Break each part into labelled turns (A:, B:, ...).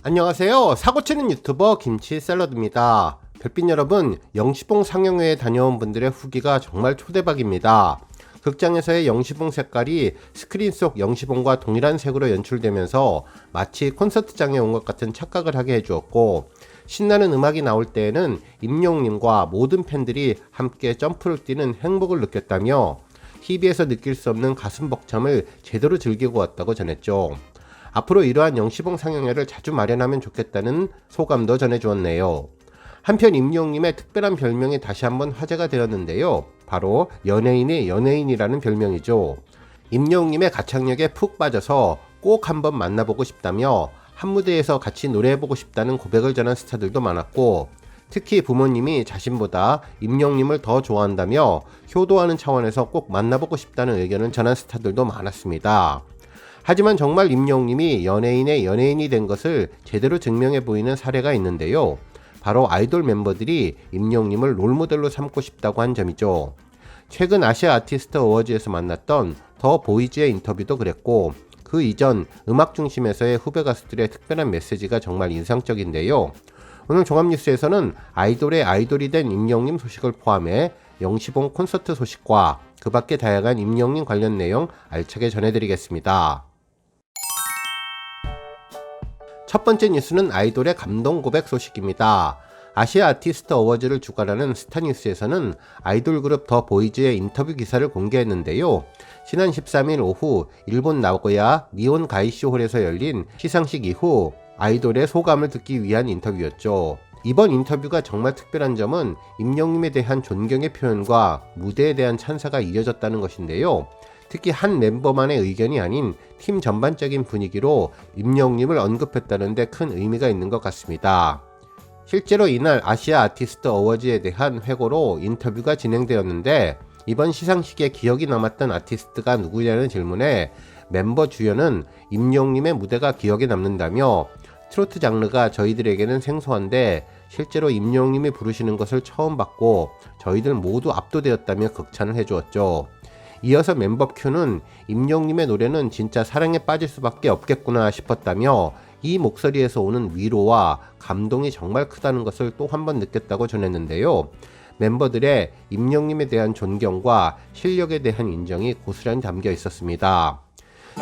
A: 안녕하세요. 사고치는 유튜버 김치샐러드입니다. 별빛 여러분, 영시봉 상영회에 다녀온 분들의 후기가 정말 초대박입니다. 극장에서의 영시봉 색깔이 스크린 속 영시봉과 동일한 색으로 연출되면서 마치 콘서트장에 온 것 같은 착각을 하게 해주었고, 신나는 음악이 나올 때에는 임영님과 모든 팬들이 함께 점프를 뛰는 행복을 느꼈다며 TV에서 느낄 수 없는 가슴 벅참을 제대로 즐기고 왔다고 전했죠. 앞으로 이러한 영시봉 상영회를 자주 마련하면 좋겠다는 소감도 전해주었네요. 한편 임영님의 특별한 별명이 다시 한번 화제가 되었는데요. 바로 연예인의 연예인이라는 별명이죠. 임영님의 가창력에 푹 빠져서 꼭 한번 만나보고 싶다며 한 무대에서 같이 노래해보고 싶다는 고백을 전한 스타들도 많았고, 특히 부모님이 자신보다 임영님을 더 좋아한다며 효도하는 차원에서 꼭 만나보고 싶다는 의견을 전한 스타들도 많았습니다. 하지만 정말 임영님이 연예인의 연예인이 된 것을 제대로 증명해 보이는 사례가 있는데요. 바로 아이돌 멤버들이 임영님을 롤모델로 삼고 싶다고 한 점이죠. 최근 아시아 아티스트 어워즈에서 만났던 더 보이즈의 인터뷰도 그랬고, 그 이전 음악 중심에서의 후배 가수들의 특별한 메시지가 정말 인상적인데요. 오늘 종합뉴스에서는 아이돌의 아이돌이 된 임영님 소식을 포함해 영시봉 콘서트 소식과 그 밖의 다양한 임영님 관련 내용 알차게 전해드리겠습니다. 첫 번째 뉴스는 아이돌의 감동 고백 소식입니다. 아시아 아티스트 어워즈를 주관하는 스타뉴스에서는 아이돌 그룹 더 보이즈의 인터뷰 기사를 공개했는데요. 지난 13일 오후 일본 나고야 니온 가이시홀에서 열린 시상식 이후 아이돌의 소감을 듣기 위한 인터뷰였죠. 이번 인터뷰가 정말 특별한 점은 임영님에 대한 존경의 표현과 무대에 대한 찬사가 이어졌다는 것인데요. 특히 한 멤버만의 의견이 아닌 팀 전반적인 분위기로 임영님을 언급했다는 데 큰 의미가 있는 것 같습니다. 실제로 이날 아시아 아티스트 어워즈에 대한 회고로 인터뷰가 진행되었는데, 이번 시상식에 기억이 남았던 아티스트가 누구냐는 질문에 멤버 주연은 임영님의 무대가 기억에 남는다며 트로트 장르가 저희들에게는 생소한데 실제로 임영님이 부르시는 것을 처음 봤고 저희들 모두 압도되었다며 극찬을 해주었죠. 이어서 멤버 큐는 임영님의 노래는 진짜 사랑에 빠질 수밖에 없겠구나 싶었다며 이 목소리에서 오는 위로와 감동이 정말 크다는 것을 또 한 번 느꼈다고 전했는데요. 멤버들의 임영님에 대한 존경과 실력에 대한 인정이 고스란히 담겨 있었습니다.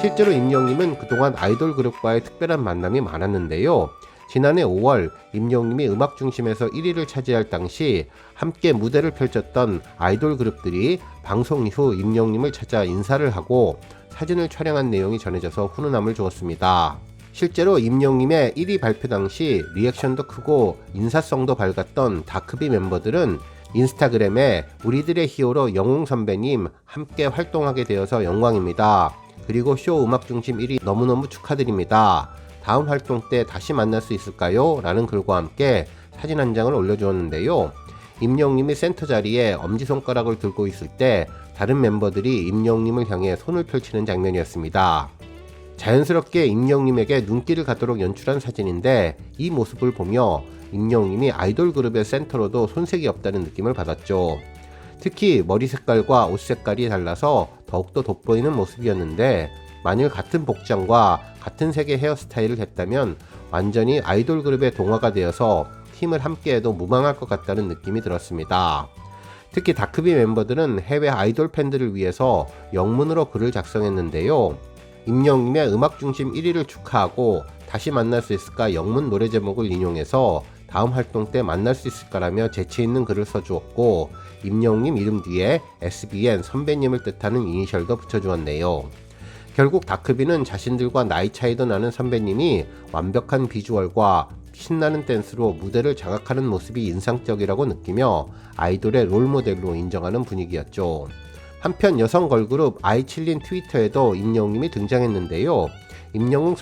A: 실제로 임영님은 그동안 아이돌 그룹과의 특별한 만남이 많았는데요. 지난해 5월 임영님이 음악 중심에서 1위를 차지할 당시 함께 무대를 펼쳤던 아이돌 그룹들이 방송 이후 임영님을 찾아 인사를 하고 사진을 촬영한 내용이 전해져서 훈훈함을 주었습니다. 실제로 임영님의 1위 발표 당시 리액션도 크고 인사성도 밝았던 다크비 멤버들은 인스타그램에 우리들의 히어로 영웅 선배님 함께 활동하게 되어서 영광입니다. 그리고 쇼 음악 중심 1위 너무너무 축하드립니다. 다음 활동 때 다시 만날 수 있을까요? 라는 글과 함께 사진 한 장을 올려주었는데요. 임영님이 센터 자리에 엄지손가락을 들고 있을 때 다른 멤버들이 임영님을 향해 손을 펼치는 장면이었습니다. 자연스럽게 임영님에게 눈길을 갖도록 연출한 사진인데, 이 모습을 보며 임영님이 아이돌 그룹의 센터로도 손색이 없다는 느낌을 받았죠. 특히 머리 색깔과 옷 색깔이 달라서 더욱더 돋보이는 모습이었는데, 만일 같은 복장과 같은 색의 헤어스타일을 했다면 완전히 아이돌 그룹의 동화가 되어서 팀을 함께해도 무방할 것 같다는 느낌이 들었습니다. 특히 다크비 멤버들은 해외 아이돌 팬들을 위해서 영문으로 글을 작성했는데요. 임영님의 음악 중심 1위를 축하하고 다시 만날 수 있을까 영문 노래 제목을 인용해서 다음 활동 때 만날 수 있을까라며 재치있는 글을 써주었고, 임영님 이름 뒤에 SBN 선배님을 뜻하는 이니셜도 붙여주었네요. 결국 다크비는 자신들과 나이 차이도 나는 선배님이 완벽한 비주얼과 신나는 댄스로 무대를 장악하는 모습이 인상적이라고 느끼며 아이돌의 롤모델로 인정하는 분위기였죠. 한편 여성 걸그룹 아이칠린 트위터에도 임영님이 등장했는데요. 임영웅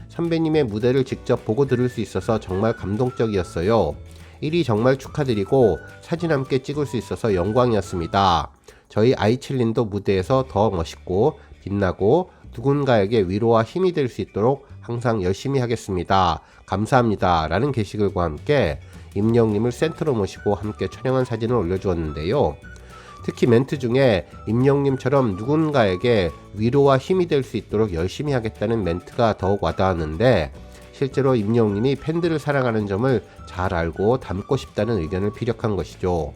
A: 선배님의 무대를 직접 보고 들을 수 있어서 정말 감동적이었어요. 1위 정말 축하드리고 사진 함께 찍을 수 있어서 영광이었습니다. 저희 아이칠린도 무대에서 더 멋있고 빛나고 누군가에게 위로와 힘이 될 수 있도록 항상 열심히 하겠습니다. 감사합니다. 라는 게시글과 함께 임영님을 센터로 모시고 함께 촬영한 사진을 올려주었는데요. 특히 멘트 중에 임영님처럼 누군가에게 위로와 힘이 될 수 있도록 열심히 하겠다는 멘트가 더욱 와닿았는데, 실제로 임영웅님이 팬들을 사랑하는 점을 잘 알고 닮고 싶다는 의견을 피력한 것이죠.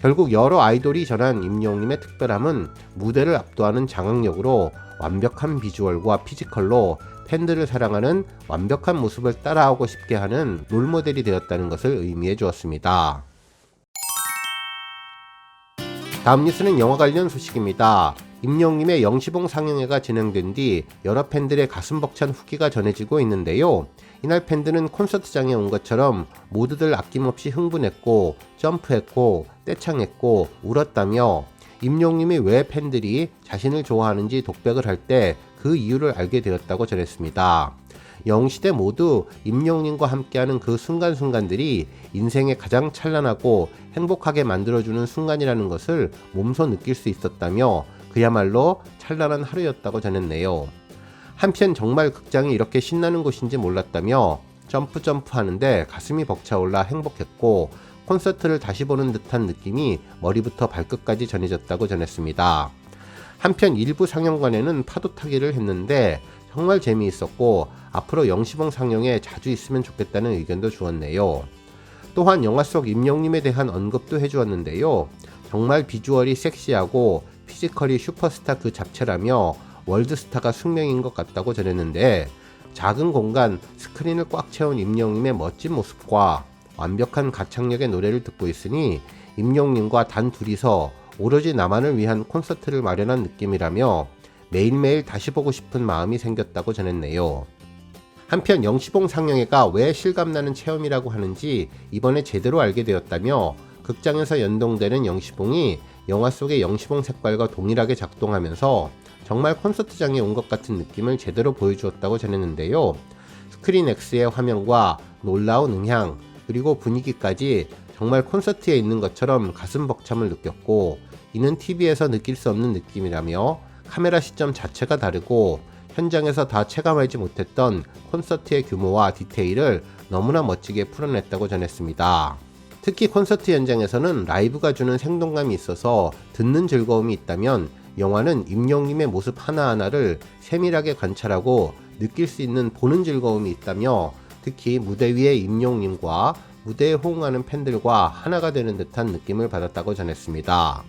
A: 결국 여러 아이돌이 전한 임영웅님의 특별함은 무대를 압도하는 장악력으로 완벽한 비주얼과 피지컬로 팬들을 사랑하는 완벽한 모습을 따라하고 싶게 하는 롤모델이 되었다는 것을 의미해 주었습니다. 다음 뉴스는 영화 관련 소식입니다. 임영웅님의 영시봉 상영회가 진행된 뒤 여러 팬들의 가슴 벅찬 후기가 전해지고 있는데요. 이날 팬들은 콘서트장에 온 것처럼 모두들 아낌없이 흥분했고 점프했고 떼창했고 울었다며 임영웅님이 왜 팬들이 자신을 좋아하는지 독백을 할 때 그 이유를 알게 되었다고 전했습니다. 영시대 모두 임영웅님과 함께하는 그 순간순간들이 인생의 가장 찬란하고 행복하게 만들어주는 순간이라는 것을 몸소 느낄 수 있었다며 그야말로 찬란한 하루였다고 전했네요. 한편 정말 극장이 이렇게 신나는 곳인지 몰랐다며 점프 하는데 가슴이 벅차올라 행복했고 콘서트를 다시 보는 듯한 느낌이 머리부터 발끝까지 전해졌다고 전했습니다. 한편 일부 상영관에는 파도 타기를 했는데 정말 재미있었고 앞으로 영시봉 상영에 자주 있으면 좋겠다는 의견도 주었네요. 또한 영화 속 임영웅님에 대한 언급도 해주었는데요. 정말 비주얼이 섹시하고 피지컬이 슈퍼스타 그 자체라며 월드스타가 숙명인 것 같다고 전했는데 작은 공간 스크린을 꽉 채운 임영웅님의 멋진 모습과 완벽한 가창력의 노래를 듣고 있으니 임영웅님과 단 둘이서 오로지 나만을 위한 콘서트를 마련한 느낌이라며 매일매일 다시 보고 싶은 마음이 생겼다고 전했네요. 한편 영시봉 상영회가 왜 실감나는 체험이라고 하는지 이번에 제대로 알게 되었다며 극장에서 연동되는 영시봉이 영화 속의 영시봉 색깔과 동일하게 작동하면서 정말 콘서트장에 온 것 같은 느낌을 제대로 보여주었다고 전했는데요. 스크린 X의 화면과 놀라운 음향 그리고 분위기까지 정말 콘서트에 있는 것처럼 가슴 벅참을 느꼈고 이는 TV에서 느낄 수 없는 느낌이라며 카메라 시점 자체가 다르고 현장에서 다 체감하지 못했던 콘서트의 규모와 디테일을 너무나 멋지게 풀어냈다고 전했습니다. 특히 콘서트 현장에서는 라이브가 주는 생동감이 있어서 듣는 즐거움이 있다면 영화는 임영웅님의 모습 하나하나를 세밀하게 관찰하고 느낄 수 있는 보는 즐거움이 있다며 특히 무대 위의 임영웅님과 무대에 호응하는 팬들과 하나가 되는 듯한 느낌을 받았다고 전했습니다.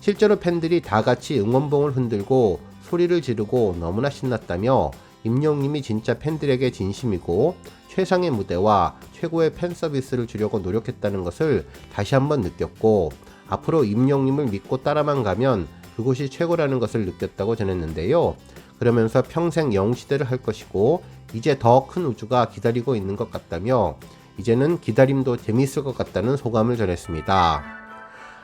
A: 실제로 팬들이 다 같이 응원봉을 흔들고 소리를 지르고 너무나 신났다며 임영웅님이 진짜 팬들에게 진심이고 최상의 무대와 최고의 팬 서비스를 주려고 노력했다는 것을 다시 한번 느꼈고 앞으로 임영웅님을 믿고 따라만 가면 그곳이 최고라는 것을 느꼈다고 전했는데요. 그러면서 평생 영웅시대를 할 것이고 이제 더 큰 우주가 기다리고 있는 것 같다며 이제는 기다림도 재미있을 것 같다는 소감을 전했습니다.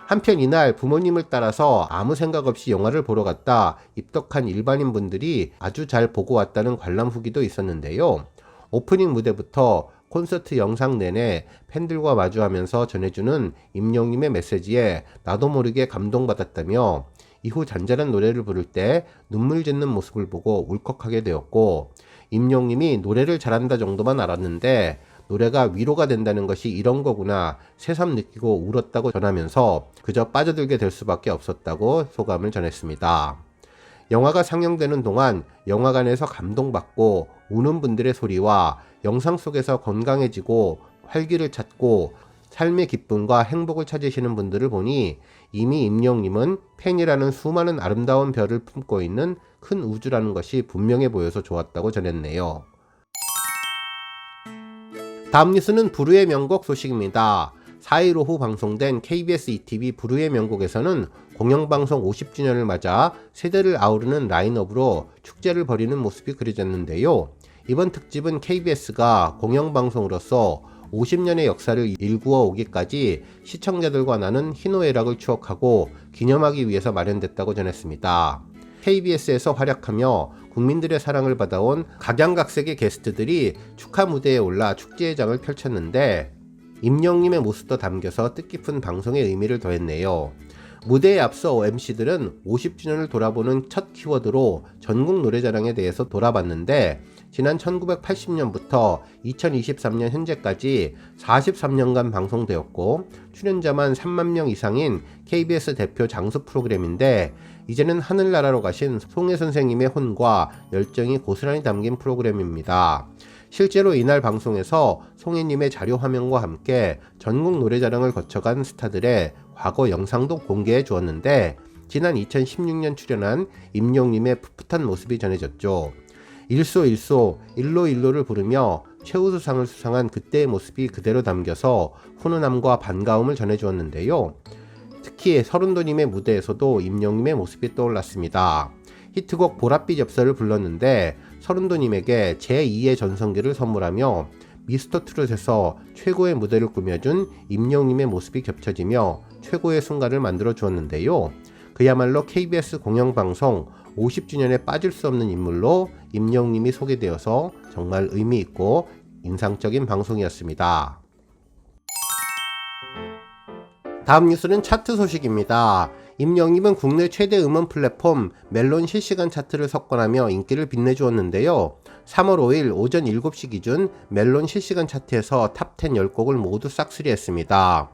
A: 한편 이날 부모님을 따라서 아무 생각 없이 영화를 보러 갔다 입덕한 일반인분들이 아주 잘 보고 왔다는 관람 후기도 있었는데요. 오프닝 무대부터 콘서트 영상 내내 팬들과 마주하면서 전해주는 임영웅님의 메시지에 나도 모르게 감동받았다며 이후 잔잔한 노래를 부를 때 눈물 짓는 모습을 보고 울컥하게 되었고 임영웅님이 노래를 잘한다 정도만 알았는데 노래가 위로가 된다는 것이 이런 거구나 새삼 느끼고 울었다고 전하면서 그저 빠져들게 될 수밖에 없었다고 소감을 전했습니다. 영화가 상영되는 동안 영화관에서 감동받고 우는 분들의 소리와 영상 속에서 건강해지고 활기를 찾고 삶의 기쁨과 행복을 찾으시는 분들을 보니 이미 임영웅님은 팬이라는 수많은 아름다운 별을 품고 있는 큰 우주라는 것이 분명해 보여서 좋았다고 전했네요. 다음 뉴스는 부르의 명곡 소식입니다. 4일 오후 방송된 KBS ETV 부르의 명곡에서는 공영방송 50주년을 맞아 세대를 아우르는 라인업으로 축제를 벌이는 모습이 그려졌는데요. 이번 특집은 KBS가 공영방송으로서 50년의 역사를 일구어 오기까지 시청자들과 나눈 희노애락을 추억하고 기념하기 위해서 마련됐다고 전했습니다. KBS에서 활약하며 국민들의 사랑을 받아온 각양각색의 게스트들이 축하 무대에 올라 축제의 장을 펼쳤는데 임영웅님의 모습도 담겨서 뜻깊은 방송의 의미를 더했네요. 무대에 앞서 MC들은 50주년을 돌아보는 첫 키워드로 전국 노래자랑에 대해서 돌아봤는데 지난 1980년부터 2023년 현재까지 43년간 방송되었고 출연자만 3만 명 이상인 KBS 대표 장수 프로그램인데 이제는 하늘나라로 가신 송혜 선생님의 혼과 열정이 고스란히 담긴 프로그램입니다. 실제로 이날 방송에서 송혜님의 자료 화면과 함께 전국 노래자랑을 거쳐간 스타들의 과거 영상도 공개해 주었는데, 지난 2016년 출연한 임영님의 풋풋한 모습이 전해졌죠. 일소 일로를 부르며 최우수상을 수상한 그때의 모습이 그대로 담겨서 훈훈함과 반가움을 전해주었는데요. 특히 서른도님의 무대에서도 임영님의 모습이 떠올랐습니다. 히트곡 보랏빛 엽서를 불렀는데 서른도님에게 제2의 전성기를 선물하며 미스터트롯에서 최고의 무대를 꾸며준 임영님의 모습이 겹쳐지며 최고의 순간을 만들어 주었는데요. 그야말로 KBS 공영방송 50주년에 빠질 수 없는 인물로 임영님이 소개되어서 정말 의미있고 인상적인 방송이었습니다. 다음 뉴스는 차트 소식입니다. 임영님은 국내 최대 음원 플랫폼 멜론 실시간 차트를 석권하며 인기를 빛내주었는데요. 3월 5일 오전 7시 기준 멜론 실시간 차트에서 탑10 10곡을 모두 싹쓸이했습니다.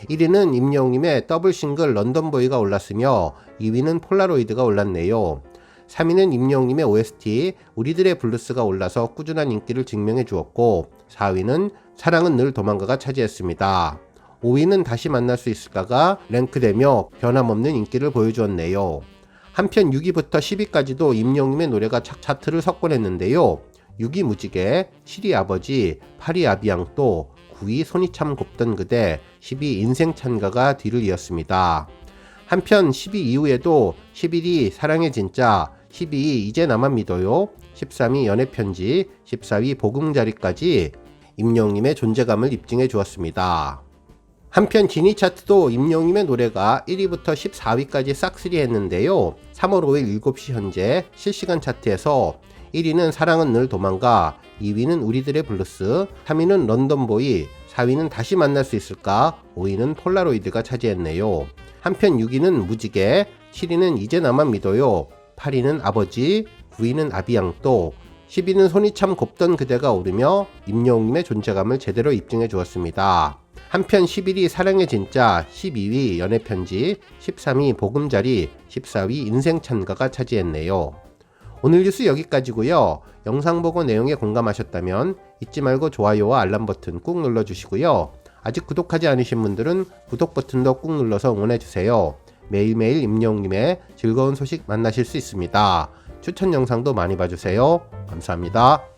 A: 1위는 임영님의 더블 싱글 런던보이가 올랐으며 2위는 폴라로이드가 올랐네요. 3위는 임영님의 OST 우리들의 블루스가 올라서 꾸준한 인기를 증명해 주었고, 4위는 사랑은 늘 도망가가 차지했습니다. 5위는 다시 만날 수 있을까가 랭크되며 변함없는 인기를 보여주었네요. 한편 6위부터 10위까지도 임영님의 노래가 차트를 석권했는데요. 6위 무지개, 7위 아버지, 8위 아비앙또, 9위 손이 참 곱던 그대, 10위 인생 찬가가 뒤를 이었습니다. 한편 10위 이후에도 11위 사랑해 진짜, 12위 이제 나만 믿어요, 13위 연애편지, 14위 보금자리까지 임영님의 존재감을 입증해 주었습니다. 한편 지니 차트도 임영님의 노래가 1위부터 14위까지 싹쓸이 했는데요. 3월 5일 7시 현재 실시간 차트에서 1위는 사랑은 늘 도망가, 2위는 우리들의 블루스, 3위는 런던보이, 4위는 다시 만날 수 있을까, 5위는 폴라로이드가 차지했네요. 한편 6위는 무지개, 7위는 이제 나만 믿어요, 8위는 아버지, 9위는 아비앙또, 10위는 손이 참 곱던 그대가 오르며 임영웅님의 존재감을 제대로 입증해 주었습니다. 한편 11위 사랑해 진짜, 12위 연애편지, 13위 보금자리, 14위 인생찬가가 차지했네요. 오늘 뉴스 여기까지고요. 영상 보고 내용에 공감하셨다면 잊지 말고 좋아요와 알람 버튼 꾹 눌러주시고요. 아직 구독하지 않으신 분들은 구독 버튼도 꾹 눌러서 응원해주세요. 매일매일 임영웅님의 즐거운 소식 만나실 수 있습니다. 추천 영상도 많이 봐주세요. 감사합니다.